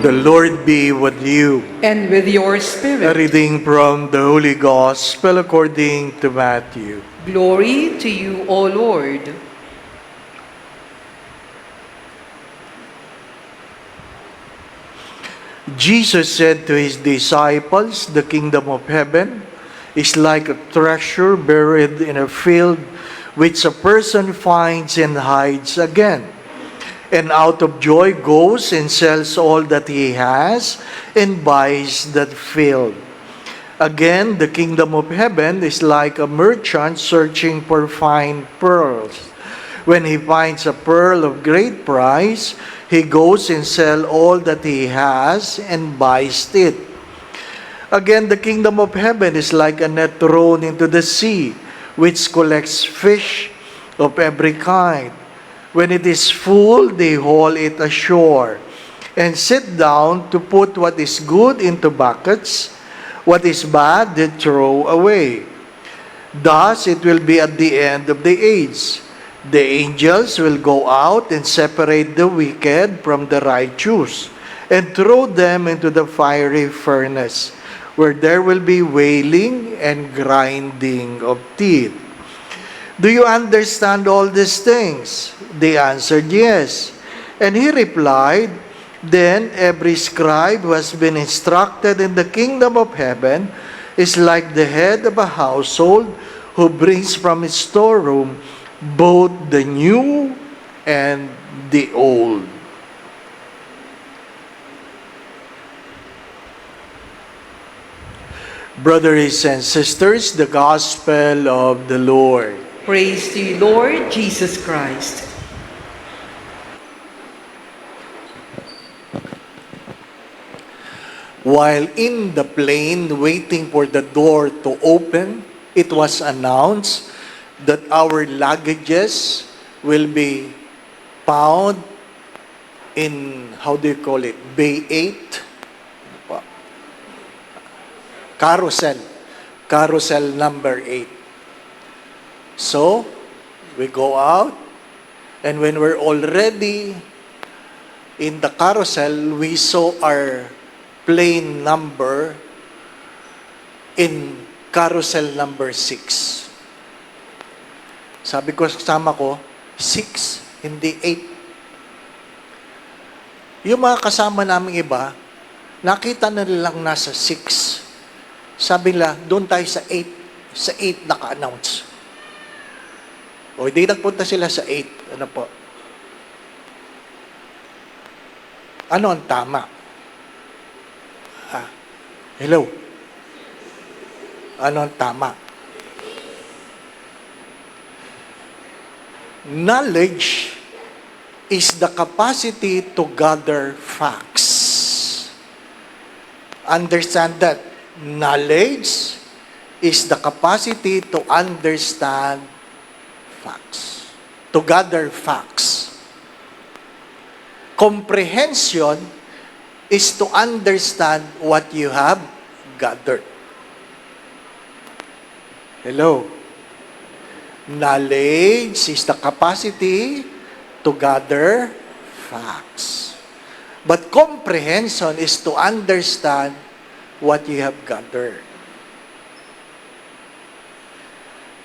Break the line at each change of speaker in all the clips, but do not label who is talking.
The Lord be with you.
and with your
A
spirit.
reading from the Holy Gospel according to Matthew.
Glory to you, O Lord.
Jesus said to his disciples, "The kingdom of heaven is like a treasure buried in a field, which a person finds and hides again. And out of joy goes and sells all that he has and buys that field. Again, the kingdom of heaven is like a merchant searching for fine pearls. When he finds a pearl of great price, he goes and sells all that he has and buys it. Again, the kingdom of heaven is like a net thrown into the sea, which collects fish of every kind. When it is full, they haul it ashore and sit down to put what is good into buckets, what is bad they throw away. Thus it will be at the end of the age. The angels will go out and separate the wicked from the righteous and throw them into the fiery furnace, where there will be wailing and grinding of teeth. Do you understand all these things?" They answered, "Yes." And he replied, "Then every scribe who has been instructed in the kingdom of heaven is like the head of a household who brings from its storeroom both the new and the old." Brothers and sisters, the gospel of the Lord.
Praise to you, Lord Jesus Christ.
While in the plane waiting for the door to open, it was announced that our luggages will be found in, how do you call it, Bay 8? Carousel number 8. So, we go out, and when we're already in the carousel, we saw our plane number in carousel number 6. Sabi ko sa kasama ko, 6, hindi 8. Yung mga kasama naming iba, nakita na nilang nasa 6. Sabi nila, doon tayo sa 8. Sa 8 naka-announce. O hindi nagpunta sila sa 8. Ano po? Ano ang tama? Hello? Ano ang tama? Knowledge is the capacity to gather facts. Understand that. Knowledge is the capacity to understand facts. To gather facts. Comprehension is to understand what you have gathered. Hello? Knowledge is the capacity to gather facts. But comprehension is to understand what you have gathered.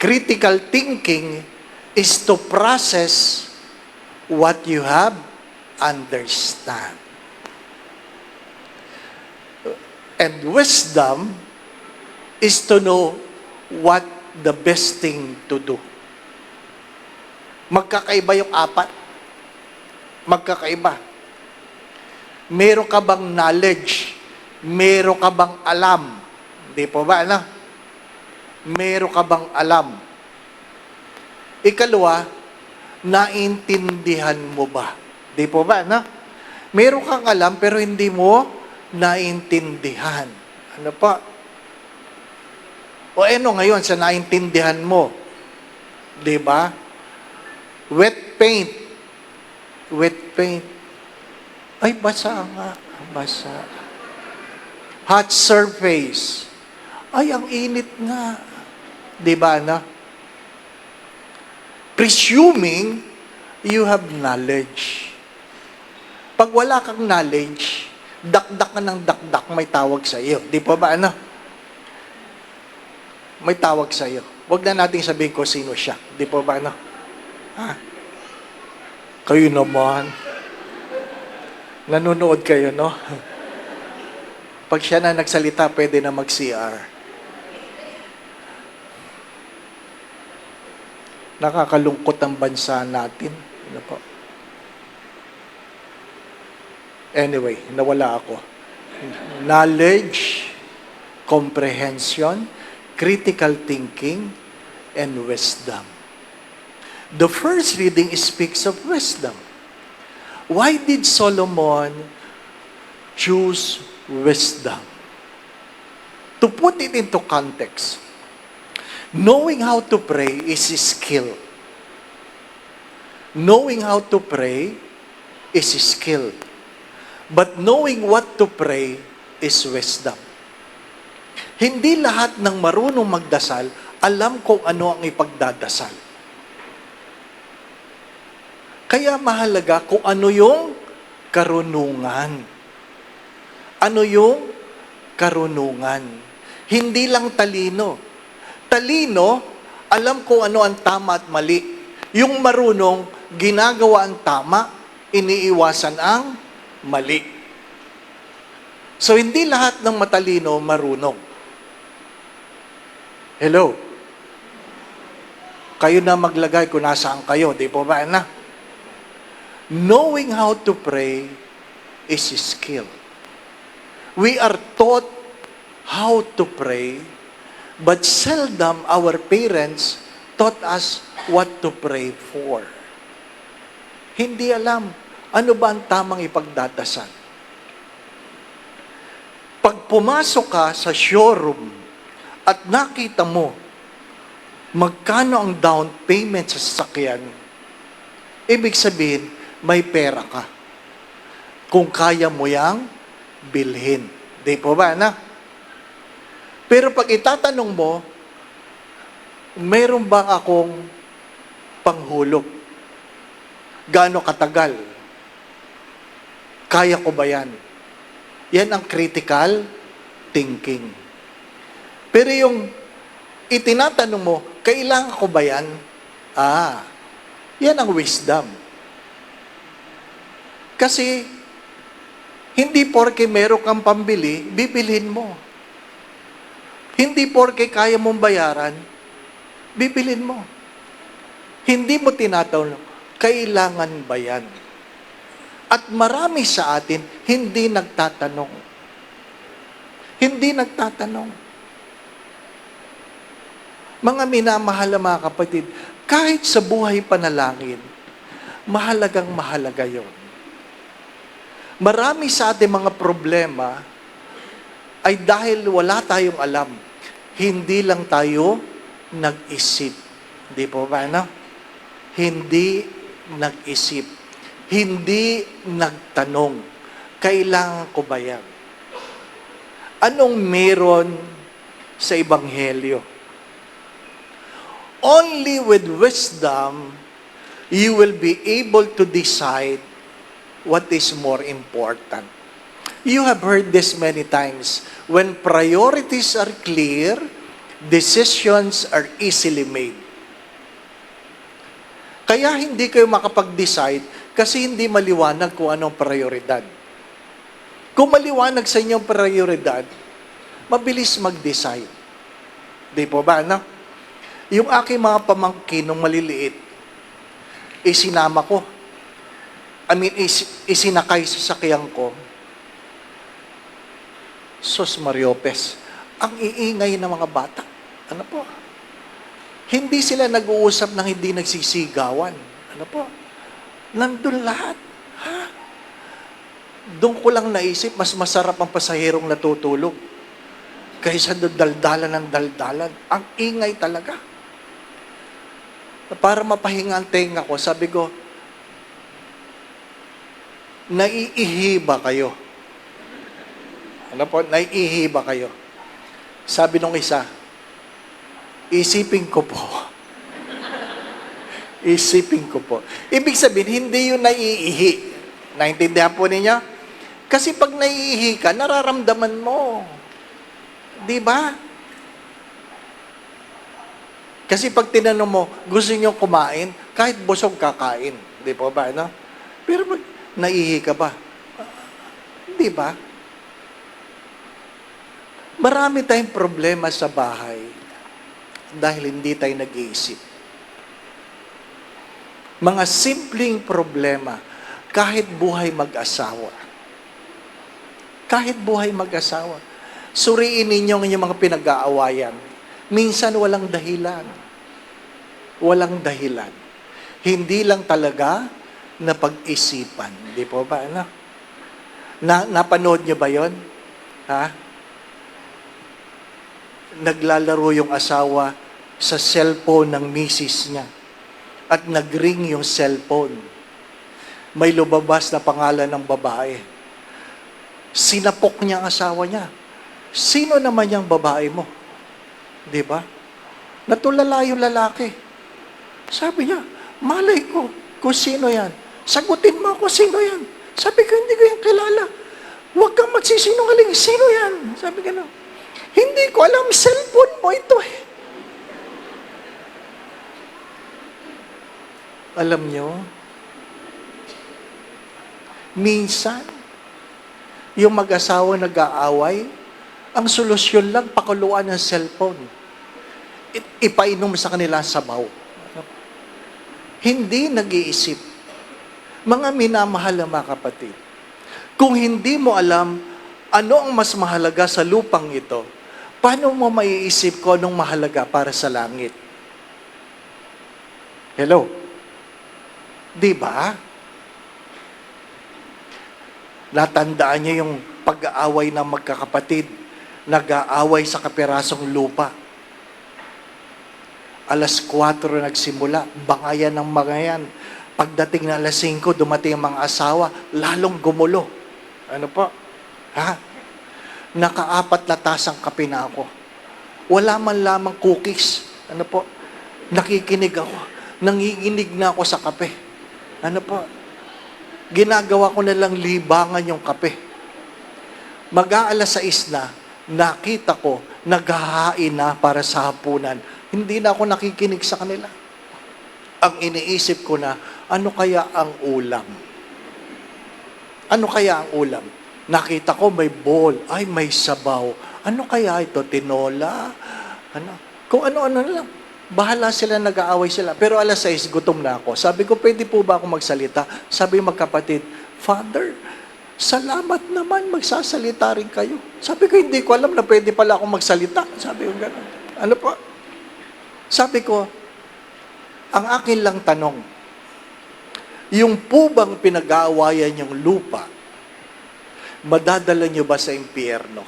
Critical thinking is to process what you have understand. And wisdom is to know what the best thing to do. Magkakaiba yung apat. Magkakaiba. Meron ka bang knowledge? Meron ka bang alam? Hindi po ba, ano? Meron ka bang alam? Ikalawa, naintindihan mo ba? Hindi po ba, ano? Meron kang alam pero hindi mo naintindihan. Ano pa? O ano ngayon sa naintindihan mo? Di ba? Wet paint. Wet paint. Ay, basa nga. Basa. Hot surface. Ay, ang init nga. Di ba, na? Presuming you have knowledge. Pag wala kang knowledge, Dakdak ka ng dakdak, may tawag sa iyo. Di po ba ano? May tawag sa iyo. Huwag na nating sabihin ko sino siya. Di po ba ano? Ha? Kayo naman. Nanonood kayo, no? Pag siya na nagsalita, pwede na mag-CR. Nakakalungkot ang bansa natin. Ano po? Anyway, nawala ako. Knowledge, comprehension, critical thinking, and wisdom. The first reading speaks of wisdom. Why did Solomon choose wisdom? To put it into context, knowing how to pray is a skill. Knowing how to pray is a skill. But knowing what to pray is wisdom. Hindi lahat ng marunong magdasal alam kung ano ang ipagdadasal. Kaya mahalaga kung ano yung karunungan. Ano yung karunungan? Hindi lang talino. Talino, alam kung ano ang tama at mali. Yung marunong, ginagawa ang tama, iniiwasan ang mali. So, hindi lahat ng matalino marunong. Hello? Kayo na maglagay kung nasaan kayo, di po ba na? Knowing how to pray is a skill. We are taught how to pray, but seldom our parents taught us what to pray for. Hindi alam ano ba ang tamang ipagdadasal. Pag pumasok ka sa showroom at nakita mo magkano ang down payment sa sasakyan, ibig sabihin, may pera ka. Kung kaya mo yang bilhin. Di po ba, na? Pero pag itatanong mo, meron ba akong panghulog? Gaano katagal? Kaya ko ba yan? Yan ang critical thinking. Pero yung itinatanong mo, kailangan ko ba yan? Yan ang wisdom. Kasi, hindi porke meron kang pambili, bibilhin mo. Hindi porke kaya mong bayaran, bibilhin mo. Hindi mo tinatanong, kailangan ba yan? At marami sa atin, hindi nagtatanong. Hindi nagtatanong. Mga minamahal na mga kapatid, kahit sa buhay panalangin, mahalagang mahalaga yon. Marami sa ating mga problema ay dahil wala tayong alam. Hindi lang tayo nag-isip. Di po ba, no? Hindi nag-isip. Hindi nagtanong. Kailangan ko ba yan? Anong meron sa Ebanghelyo? Only with wisdom, you will be able to decide what is more important. You have heard this many times. When priorities are clear, decisions are easily made. Kaya hindi kayo makapag-decide kasi hindi maliwanag kung anong prioridad. Kung maliwanag sa inyong prioridad, mabilis mag-decide. Di po ba, no? Yung aking mga pamangkin nung maliliit, isinama ko. Isinakay sa sakyan ko. Sos Mariopes, ang iingay ng mga bata. Ano po? Hindi sila nag-uusap ng hindi nagsisigawan. Ano po? Nandun lahat. Ha? Doon ko lang naisip, mas masarap ang pasahirong natutulog kaysa doon daldalan ng daldalan. Ang ingay talaga. Para mapahinga ang tenga ko, sabi ko, naiihi ba kayo? Ano po? Naiihi ba kayo? Sabi nung isa, isipin ko po. Isipin ko po. Ibig sabihin, hindi yun naiihi. Naintindihan po ninyo? Kasi pag naiihi ka, nararamdaman mo. Di ba? Kasi pag tinanong mo, gusto niyo kumain, kahit busog kakain. Di po ba, no? Pero pag naiihi ka ba? Di ba? Marami tayong problema sa bahay dahil hindi tayo nag-iisip. Mga simpleng problema, kahit buhay mag-asawa. Kahit buhay mag-asawa. Suriin ninyo ang inyong mga pinag-aawayan. Minsan walang dahilan. Walang dahilan. Hindi lang talaga na pag-isipan. Di po ba? Ano? Napanood nyo ba yon? Ha? Naglalaro yung asawa sa cellphone ng misis niya. At nag-ring yung cellphone. May lumabas na pangalan ng babae. Sinapok niya ang asawa niya. Sino naman yung babae mo? Di ba? Natulala yung lalaki. Sabi niya, malay ko kung sino yan. Sagutin mo ako, sino yan? Sabi ko, hindi ko yan kilala. Huwag kang magsisinungaling, sino yan? Sabi ko, no. Hindi ko alam, cellphone mo ito eh. Alam nyo, minsan, yung mag-asawa nag-aaway, ang solusyon lang, pakuluan ng cellphone. Ipainom sa kanila ang sabaw. Hindi nag-iisip. Mga minamahal na mga kapatid, kung hindi mo alam ano ang mas mahalaga sa lupang ito, paano mo maiisip ko anong mahalaga para sa langit? Hello? Di ba? Natandaan niyo yung pag-aaway ng magkakapatid, nag-aaway sa kapirasong lupa. Alas 4 nagsimula, bangayan ng bangayan. Pagdating na alas 5, dumating ang mga asawa, lalong gumulo. Ano po? Ha? Naka-4 na tasang kape na ako. Wala man lamang cookies. Ano po? Nakikinig ako. Nanginginig na ako sa kape. Ano po? Ginagawa ko na lang libangan yung kape. Mag-aalas 6 na, nakita ko, naghahain na para sa hapunan. Hindi na ako nakikinig sa kanila. Ang iniisip ko na, ano kaya ang ulam? Ano kaya ang ulam? Nakita ko may bowl, ay may sabaw. Ano kaya ito? Tinola? Ano? Kung ano-ano na lang. Bahala sila, nag-aaway sila. Pero alas 6, gutom na ako. Sabi ko, pwede po ba ako magsalita? Sabi magkapatid, Father, salamat naman, magsasalita rin kayo. Sabi ko, hindi ko alam na pwede pala akong magsalita. Sabi ko gano'n. Ano po? Sabi ko, ang akin lang tanong, yung po bang pinag-aawayan yung lupa, madadala nyo ba sa impyerno?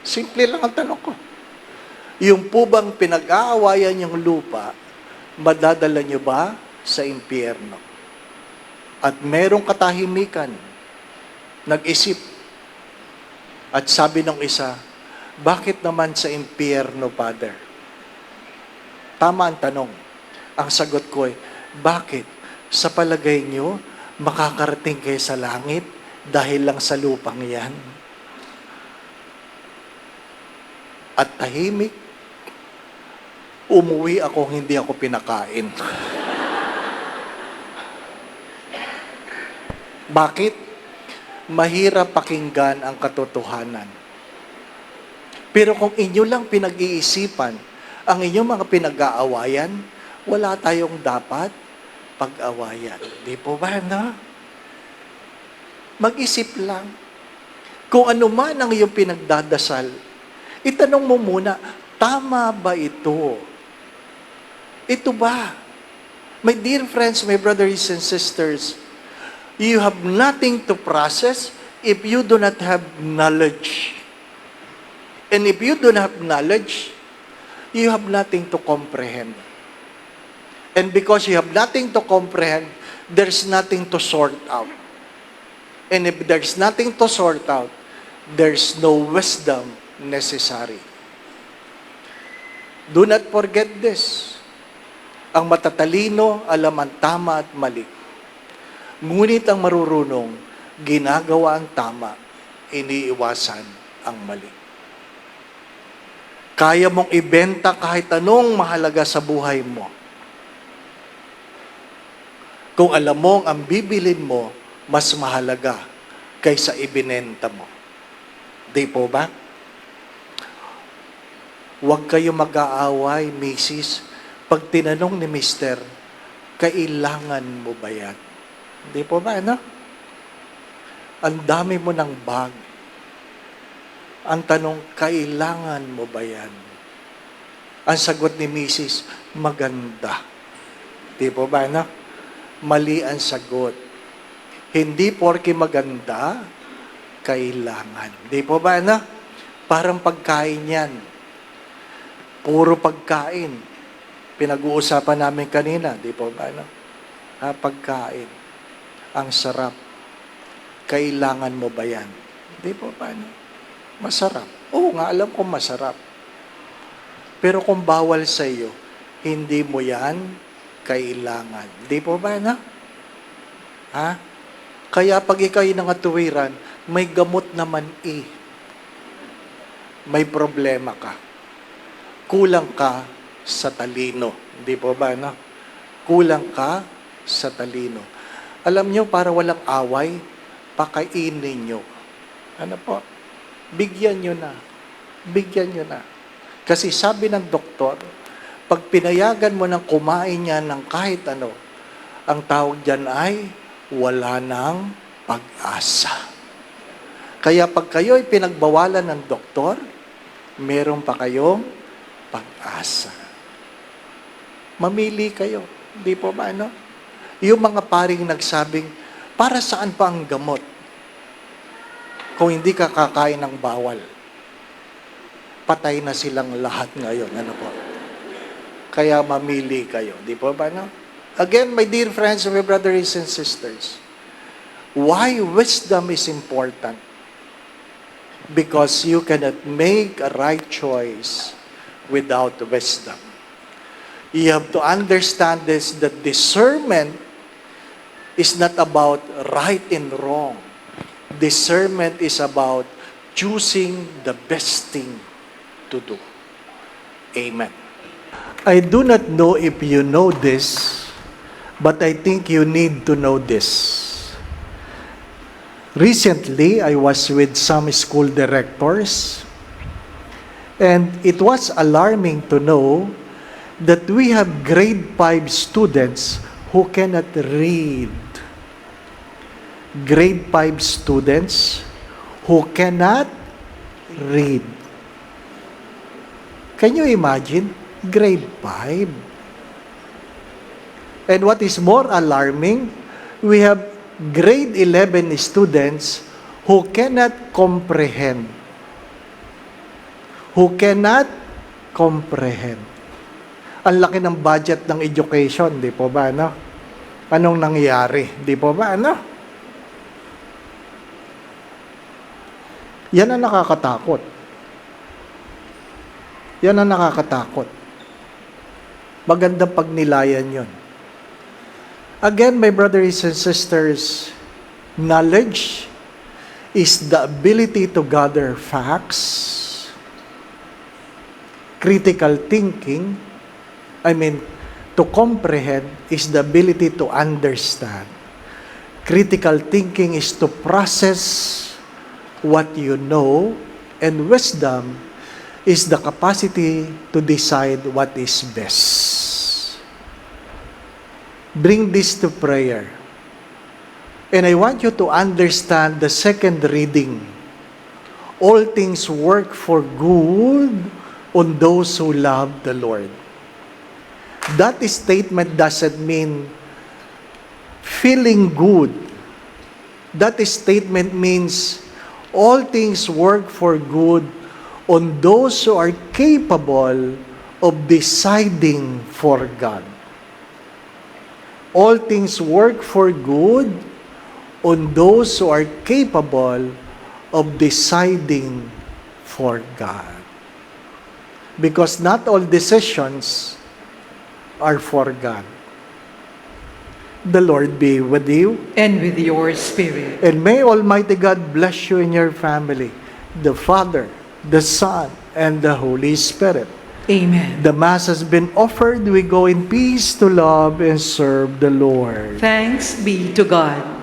Simple lang ang tanong ko. Yung po bang pinag-aawayan yung lupa, madadala nyo ba sa impyerno? At merong katahimikan, nag-isip. At sabi ng isa, bakit naman sa impyerno, Father? Tama ang tanong. Ang sagot ko ay, bakit? Sa palagay nyo, makakarating kayo sa langit dahil lang sa lupang yan? At tahimik, umuwi ako, hindi ako pinakain. Bakit? Mahirap pakinggan ang katotohanan. Pero kung inyo lang pinag-iisipan, ang inyong mga pinag-aawayan, wala tayong dapat pag-awayan. Di po ba, no? Mag-isip lang. Kung ano man ang iyong pinagdadasal, itanong mo muna, tama ba ito? Ito ba? My dear friends, my brothers and sisters, you have nothing to process if you do not have knowledge. And if you do not have knowledge, you have nothing to comprehend. And because you have nothing to comprehend, there's nothing to sort out. And if there's nothing to sort out, there's no wisdom necessary. Do not forget this. Ang matatalino alam ang tama at mali. Ngunit ang marurunong ginagawa ang tama, iniiwasan ang mali. Kaya mong ibenta kahit anong mahalaga sa buhay mo. Kung alam mong ang bibilin mo, mas mahalaga kaysa ibinenta mo. Di po ba? Huwag kayo mag-aaway, Mrs. Pag tinanong ni Mister, kailangan mo ba yan? Di po ba, ano? Ang dami mo ng bag. Ang tanong, kailangan mo ba yan? Ang sagot ni Mrs., maganda. Di po ba, ano? Mali ang sagot. Hindi porke maganda, kailangan. Di po ba, ano? Parang pagkain yan. Puro pagkain. Pinag-uusapan namin kanina, di po ba, ano? Pagkain. Ang sarap. Kailangan mo ba yan? Di po ba, ano? Masarap. Oo nga, alam ko masarap. Pero kung bawal sa iyo, hindi mo yan kailangan. Di po ba, na? Ha? Kaya pag ikaw'y nangatuwiran, may gamot naman May problema ka. Kulang ka sa talino. Di po ba, no? Kulang ka sa talino. Alam nyo, para walang away, pakainin nyo. Ano po? Bigyan nyo na. Bigyan nyo na. Kasi sabi ng doktor, pag pinayagan mo ng kumain niya ng kahit ano, ang tawag dyan ay wala ng pag-asa. Kaya pag kayo ay pinagbawalan ng doktor, meron pa kayong pag-asa. Mamili kayo. Hindi po ba, ano? Yung mga paring nagsabing, para saan pa ang gamot? Kung hindi ka kakain ng bawal. Patay na silang lahat ngayon. Ano po? Kaya mamili kayo. Di po ba, no? Again, my dear friends, my brothers and sisters, why wisdom is important? Because you cannot make a right choice without wisdom. You have to understand this, that discernment is not about right and wrong. Discernment is about choosing the best thing to do. Amen. I do not know if you know this, but I think you need to know this. Recently, I was with some school directors, and it was alarming to know that we have grade 5 students who cannot read. Grade 5 students who cannot read. Can you imagine? Grade 5. And what is more alarming, we have grade 11 students who cannot comprehend. Who cannot comprehend. Ang laki ng budget ng education, di po ba, no? Anong nangyari? Di po ba, ano? Yan ang nakakatakot. Yan ang nakakatakot. Magandang pagnilayan yun. Again, my brothers and sisters, knowledge is the ability to gather facts. Critical thinking, to comprehend is the ability to understand. Critical thinking is to process what you know, and wisdom is the capacity to decide what is best. Bring this to prayer. And I want you to understand the second reading. All things work for good on those who love the Lord. That statement doesn't mean feeling good. That statement means all things work for good on those who are capable of deciding for God. All things work for good on those who are capable of deciding for God. Because not all decisions are for God. The Lord be with you.
And with your spirit.
And may Almighty God bless you and your family, the Father, the Son, and the Holy Spirit.
Amen.
The Mass has been offered. We go in peace to love and serve the Lord.
Thanks be to God.